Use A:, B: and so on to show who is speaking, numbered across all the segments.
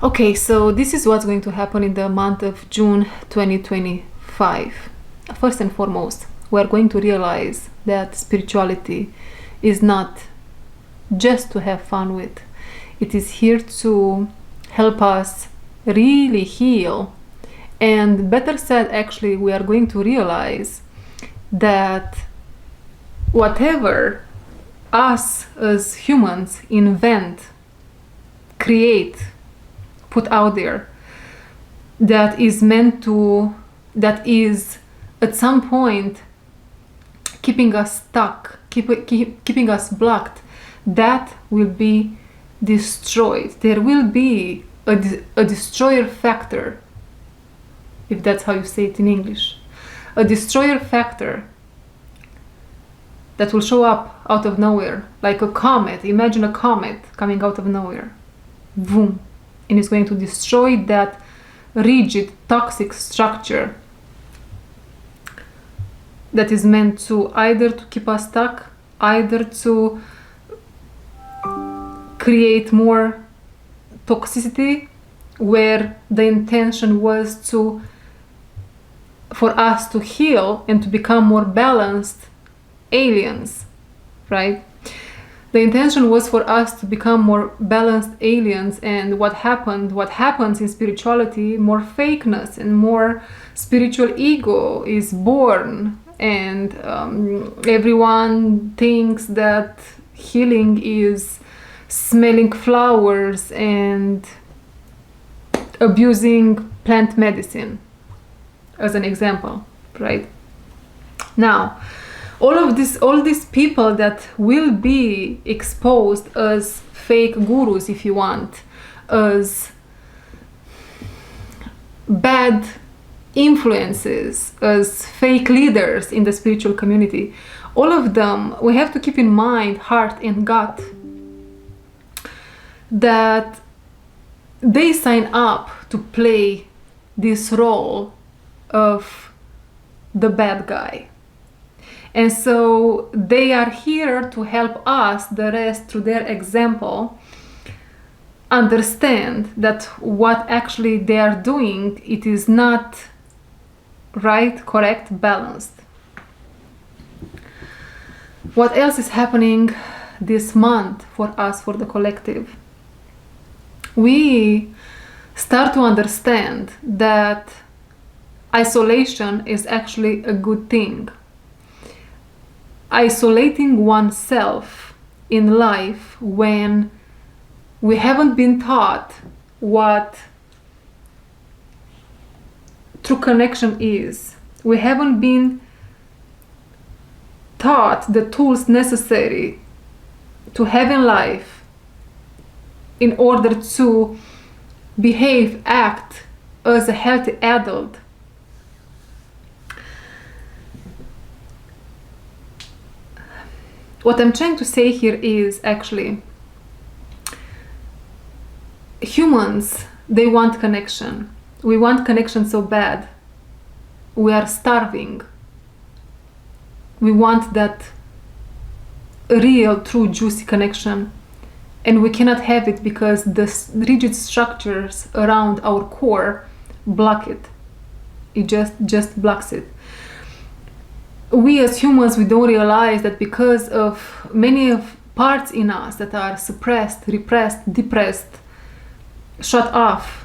A: Okay, so this is what's going to happen in the month of June 2025. First and foremost, we're going to realize that spirituality is not just to have fun with. It is here to help us really heal. And better said, actually, we are going to realize that whatever us as humans invent, create, put out there, that is at some point keeping us stuck, keeping us blocked, that will be destroyed. There will be a destroyer factor, if that's how you say it in English. A destroyer factor that will show up out of nowhere, like a comet. Imagine a comet coming out of nowhere. Boom. And it's going to destroy that rigid, toxic structure that is meant to either to keep us stuck, either to create more toxicity, where the intention was for us to heal and to become more balanced aliens, right? The intention was for us to become more balanced aliens, and what happens in spirituality, more fakeness and more spiritual ego is born, and everyone thinks that healing is smelling flowers and abusing plant medicine, as an example, right? Now, all these people that will be exposed as fake gurus, if you want, as bad influences, as fake leaders in the spiritual community, all of them, we have to keep in mind, heart and gut, that they sign up to play this role of the bad guy. And so they are here to help us, the rest, through their example, understand that what actually they are doing, it is not right, correct, balanced. What else is happening this month for us, for the collective? We start to understand that isolation is actually a good thing. Isolating oneself in life when we haven't been taught what true connection is. We haven't been taught the tools necessary to have in life in order to behave, act as a healthy adult. What I'm trying to say here is actually humans, they want connection. We want connection so bad. We are starving. We want that real, true, juicy connection. And we cannot have it because the rigid structures around our core block it. It just blocks it. We as humans, we don't realize that because of many of parts in us that are suppressed, repressed, depressed, shut off,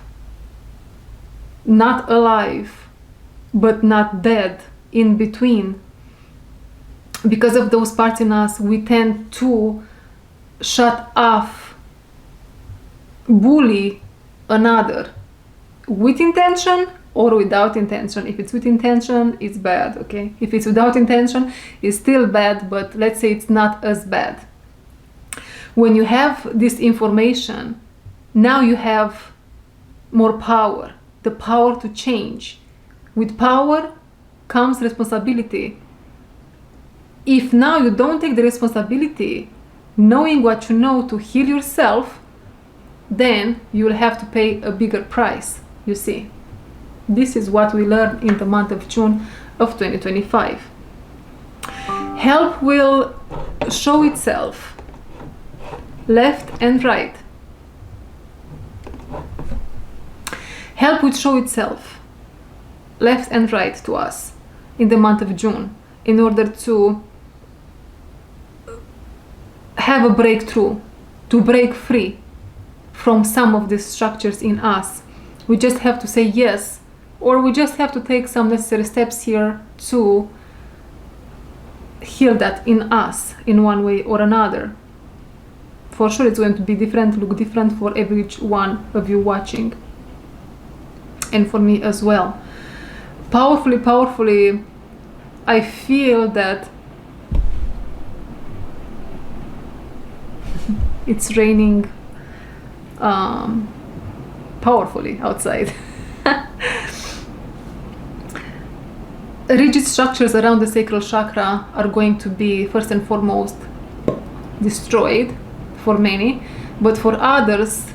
A: not alive, but not dead, in between. Because of those parts in us, we tend to shut off, bully another, with intention or without intention. If it's with intention, it's bad, okay? If it's without intention, it's still bad, but let's say it's not as bad. When you have this information, now you have more power, the power to change. With power comes responsibility. If now you don't take the responsibility, knowing what you know, to heal yourself, then you will have to pay a bigger price, you see. This is what we learned in the month of June of 2025. Help will show itself left and right. help would show itself left and right to us in the month of June in order to have a breakthrough, to break free from some of these structures in us. We just have to say yes, or we just have to take some necessary steps here to heal that in us in one way or another. For sure it's going to be different, look different for every one of you watching, and for me as well. Powerfully, I feel that it's raining powerfully outside. Rigid structures around the sacral chakra are going to be first and foremost destroyed for many, but for others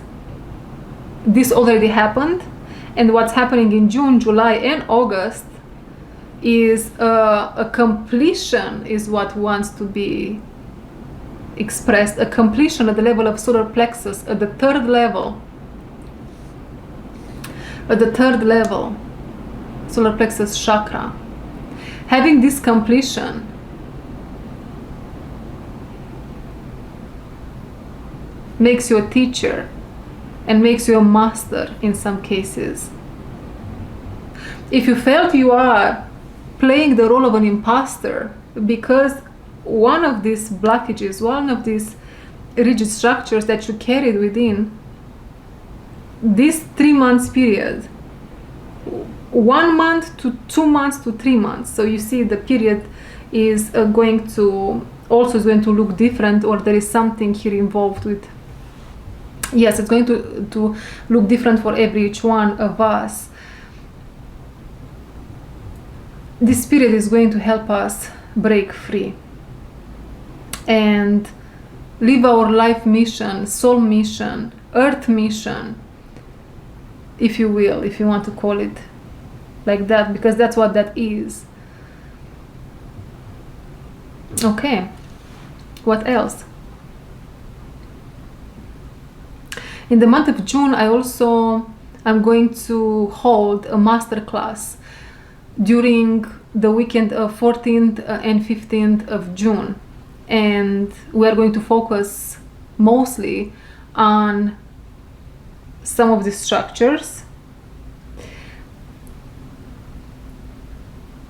A: this already happened, and what's happening in June, July and August is a completion is what wants to be expressed, a completion at the level of solar plexus, at the third level, solar plexus chakra. Having this completion makes you a teacher and makes you a master in some cases. If you felt you are playing the role of an imposter because one of these blockages, one of these rigid structures that you carried within this 3 months period, 1 month to 2 months to 3 months, so you see the period is going to look different, or there is something here involved with, yes, it's going to look different for each one of us. This period is going to help us break free and live our life mission, soul mission, earth mission, if you will, if you want to call it like that, because that's what that is. Okay, what else? In the month of June, I'm going to hold a masterclass during the weekend of 14th and 15th of June, and we are going to focus mostly on some of the structures,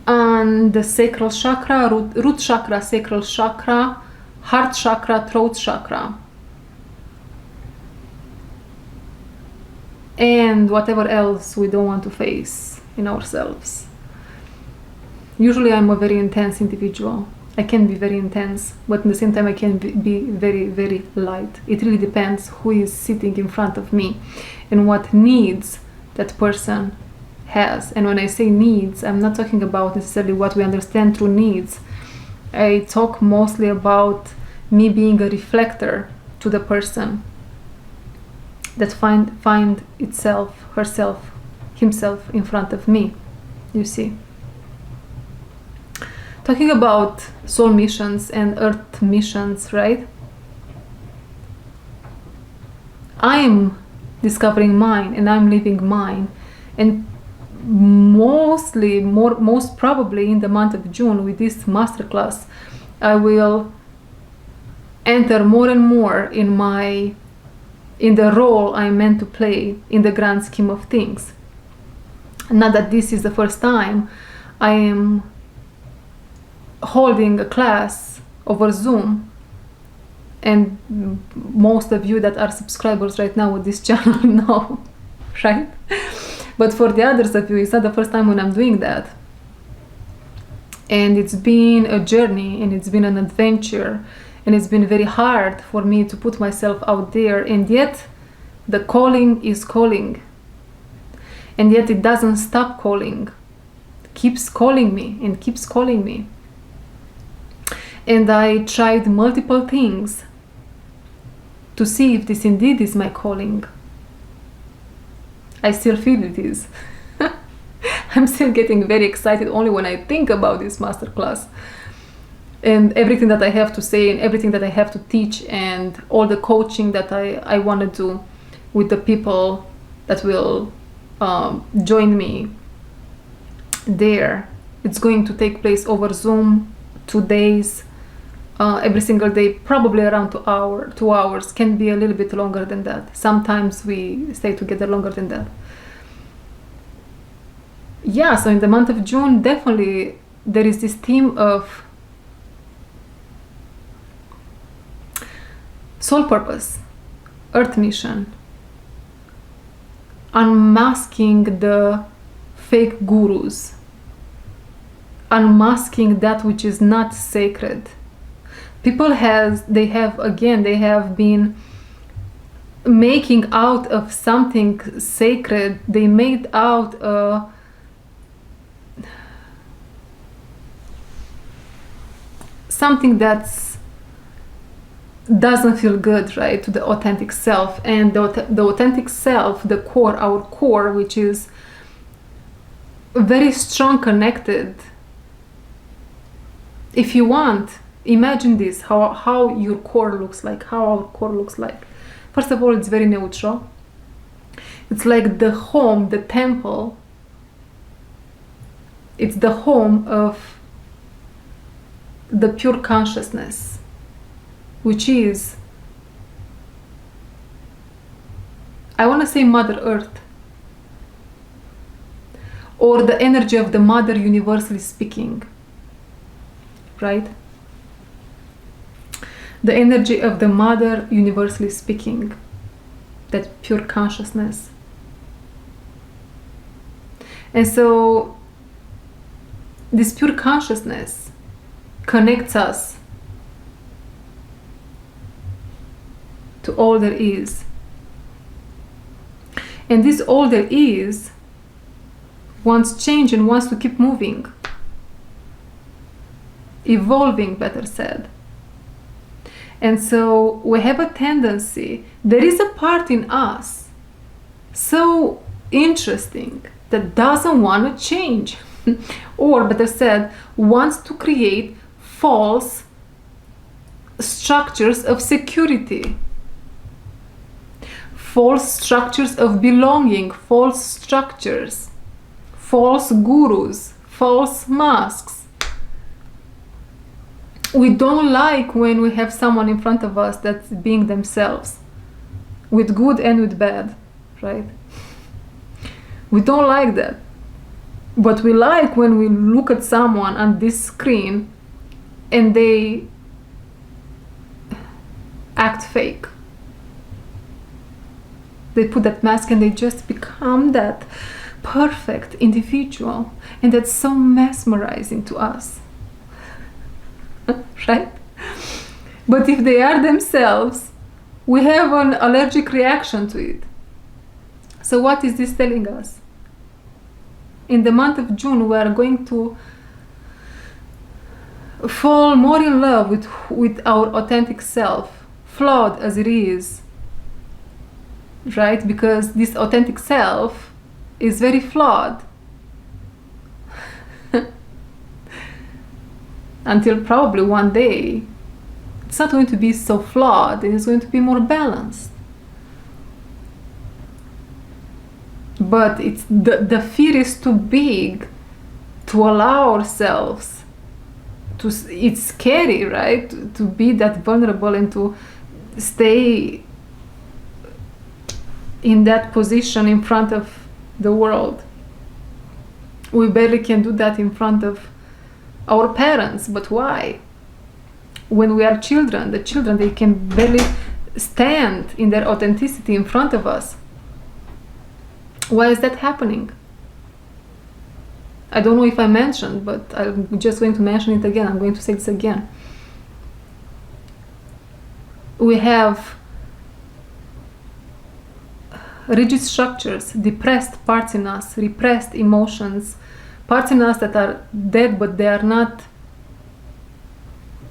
A: on the sacral chakra, root chakra, sacral chakra, heart chakra, throat chakra, and whatever else we don't want to face in ourselves. Usually I'm a very intense individual. I can be very intense, but at the same time I can be very, very light. It really depends who is sitting in front of me and what needs that person has. And when I say needs, I'm not talking about necessarily what we understand through needs. I talk mostly about me being a reflector to the person that find itself, herself, himself in front of me, you see. Talking about soul missions and earth missions, right? I'm discovering mine and I'm living mine, and most probably in the month of June with this masterclass I will enter more and more in the role I'm meant to play in the grand scheme of things. Not that this is the first time I am holding a class over Zoom, and most of you that are subscribers right now with this channel know, right? But for the others of you, it's not the first time when I'm doing that, and it's been a journey and it's been an adventure, and it's been very hard for me to put myself out there, and yet the calling is calling, and yet it doesn't stop calling. It keeps calling me and keeps calling me. And I tried multiple things to see if this indeed is my calling. I still feel it is. I'm still getting very excited only when I think about this masterclass and everything that I have to say and everything that I have to teach and all the coaching that I want to do with the people that will join me there. It's going to take place over Zoom, 2 days, every single day, probably around 2 hours, can be a little bit longer than that. Sometimes we stay together longer than that. Yeah, so in the month of June, definitely there is this theme of soul purpose, earth mission, unmasking the fake gurus, unmasking that which is not sacred. People have been making out of something sacred. They made out something that's doesn't feel good, right, to the authentic self. And the authentic self, the core, our core, which is very strong connected. If you want, imagine this, how your core looks like, how our core looks like. First of all, it's very neutral. It's like the home, the temple. It's the home of the pure consciousness, which is, I want to say, Mother Earth, or the energy of the Mother, universally speaking, right? The energy of the Mother, universally speaking, that pure consciousness. And so this pure consciousness connects us to all there is. And this all there is wants change and wants to keep moving, evolving, better said. And so we have a tendency, there is a part in us so interesting that doesn't want to change, or better said, wants to create false structures of security, false structures of belonging, false structures, false gurus, false masks. We don't like when we have someone in front of us that's being themselves, with good and with bad, right? We don't like that. But we like when we look at someone on this screen and they act fake. They put that mask and they just become that perfect individual. And that's so mesmerizing to us. Right? But if they are themselves, we have an allergic reaction to it. So what is this telling us? In the month of June, we are going to fall more in love with our authentic self, flawed as it is, right? Because this authentic self is very flawed. Until probably one day, it's not going to be so flawed, it is going to be more balanced. But it's the fear is too big to allow ourselves to. It's scary, right? To be that vulnerable and to stay in that position in front of the world. We barely can do that in front of our parents, but why? When we are children, the children, they can barely stand in their authenticity in front of us. Why is that happening? I don't know if I mentioned, but I'm just going to mention it again. I'm going to say this again. We have rigid structures, depressed parts in us, repressed emotions, parts in us that are dead, but they are not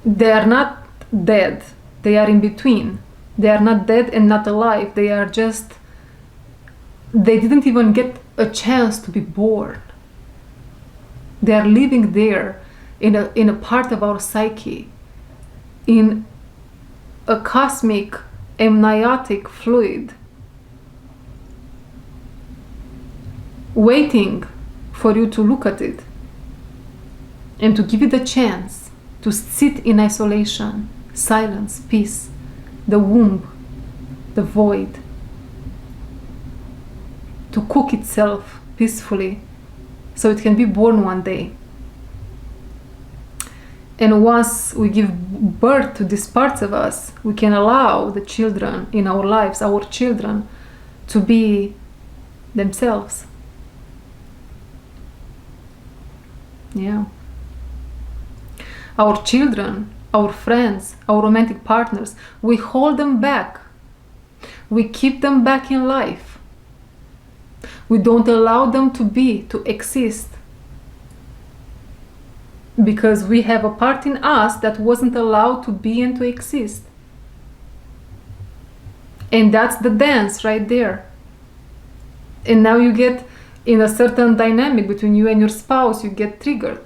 A: dead. They are in between. They are not dead and not alive. They are just, they didn't even get a chance to be born. They are living there in a part of our psyche, in a cosmic amniotic fluid. waiting for you to look at it and to give it a chance to sit in isolation, silence, peace, the womb, the void, to cook itself peacefully so it can be born one day. And once we give birth to these parts of us, we can allow the children in our lives, our children, to be themselves. Yeah. Our children, our friends, our romantic partners, we hold them back. We keep them back in life. We don't allow them to be, to exist. Because we have a part in us that wasn't allowed to be and to exist. And that's the dance right there. And now you get in a certain dynamic between you and your spouse, you get triggered.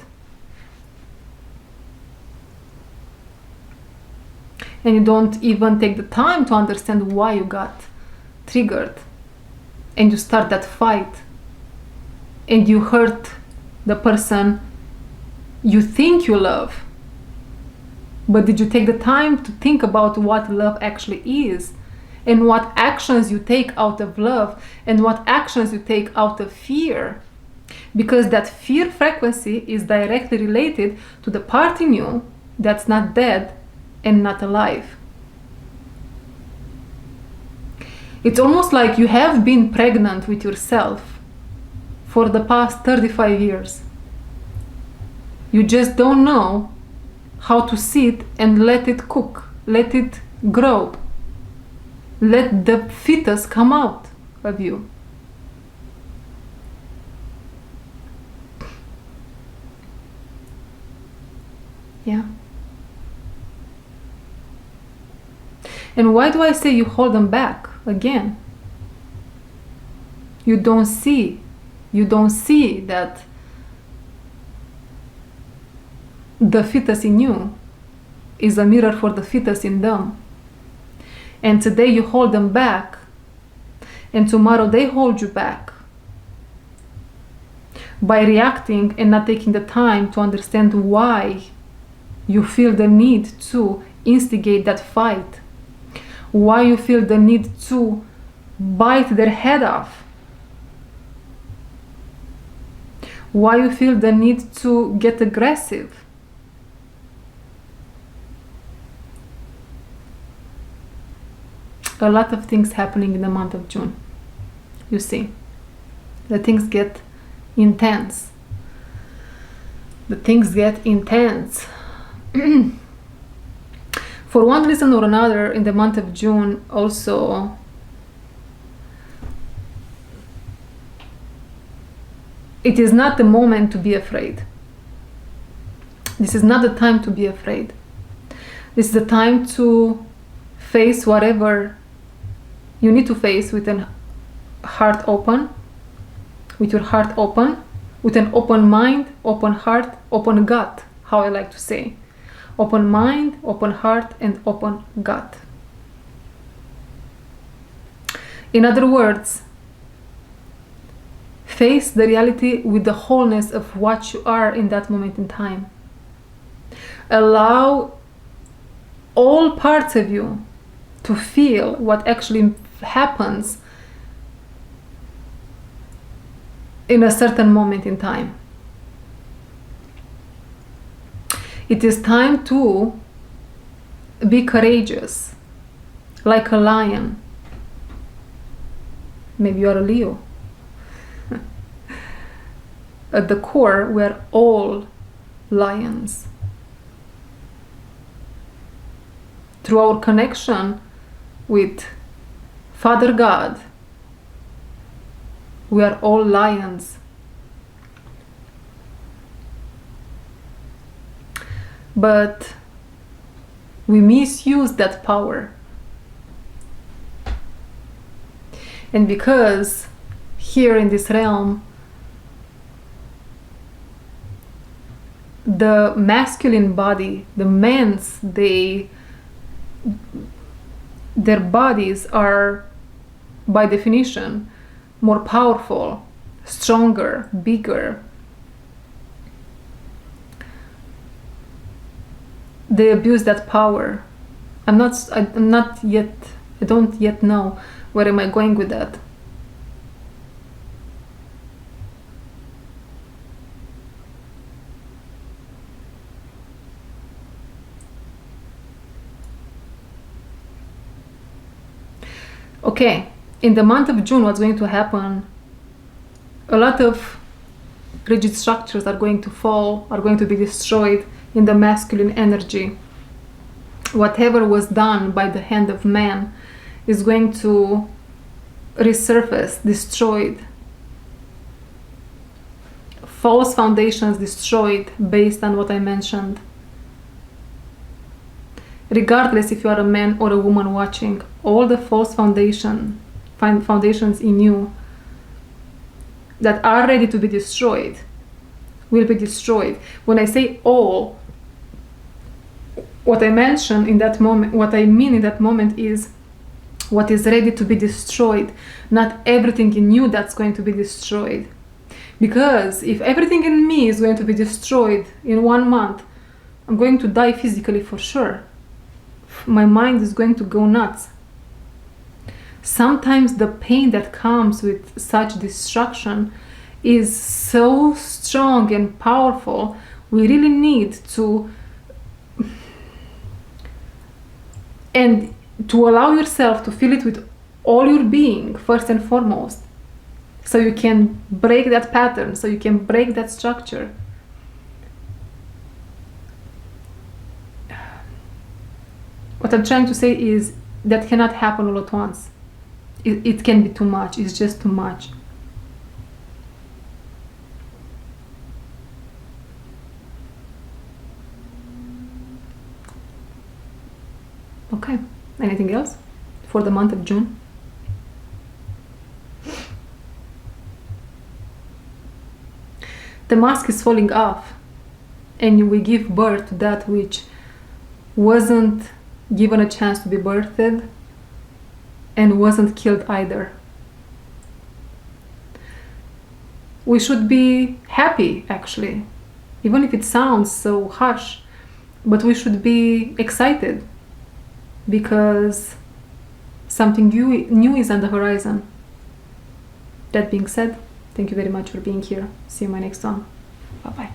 A: And you don't even take the time to understand why you got triggered. And you start that fight. And you hurt the person you think you love. But did you take the time to think about what love actually is? And what actions you take out of love? And what actions you take out of fear? Because that fear frequency is directly related to the part in you that's not dead and not alive. It's almost like you have been pregnant with yourself for the past 35 years. You just don't know how to sit and let it cook, let it grow, let the fetus come out of you. Yeah. And why do I say you hold them back? Again, you don't see that the fetus in you is a mirror for the fetus in them. And today you hold them back, and tomorrow they hold you back by reacting and not taking the time to understand why you feel the need to instigate that fight, why you feel the need to bite their head off, why you feel the need to get aggressive. A lot of things happening in the month of June. You see, the things get intense. The things get intense. For one reason or another, in the month of June, also, it is not the moment to be afraid. This is not the time to be afraid. This is the time to face whatever you need to face with an heart open, with your heart open, with an open mind, open heart, open gut, how I like to say. Open mind, open heart, and open gut. In other words, face the reality with the wholeness of what you are in that moment in time. Allow all parts of you to feel what actually happens in a certain moment in time. It is time to be courageous, like a lion. Maybe you are a Leo. At the core, we are all lions. Through our connection with Father God, we are all lions. But we misuse that power. And because here in this realm, the masculine body, the men's, their bodies are, by definition, more powerful, stronger, bigger. They abuse that power. I don't yet know where am I going with that. Okay, in the month of June, what's going to happen? A lot of rigid structures are going to fall, are going to be destroyed in the masculine energy. Whatever was done by the hand of man is going to resurface, destroyed. False foundations destroyed based on what I mentioned. Regardless if you are a man or a woman watching, all the false foundations in you that are ready to be destroyed will be destroyed. When I say all, what I mention in that moment, what I mean in that moment is what is ready to be destroyed, not everything in you that's going to be destroyed. Because if everything in me is going to be destroyed in 1 month, I'm going to die physically for sure. My mind is going to go nuts. Sometimes the pain that comes with such destruction is so strong and powerful, we really need to allow yourself to feel it with all your being, first and foremost, so you can break that pattern, so you can break that structure. What I'm trying to say is that cannot happen all at once. It can be too much. It's just too much. Okay. Anything else for the month of June? The mask is falling off, and we give birth to that which wasn't given a chance to be birthed and wasn't killed either. We should be happy, actually, even if it sounds so harsh, but we should be excited because something new is on the horizon. That being said, thank you very much for being here. See you in my next one. Bye-bye.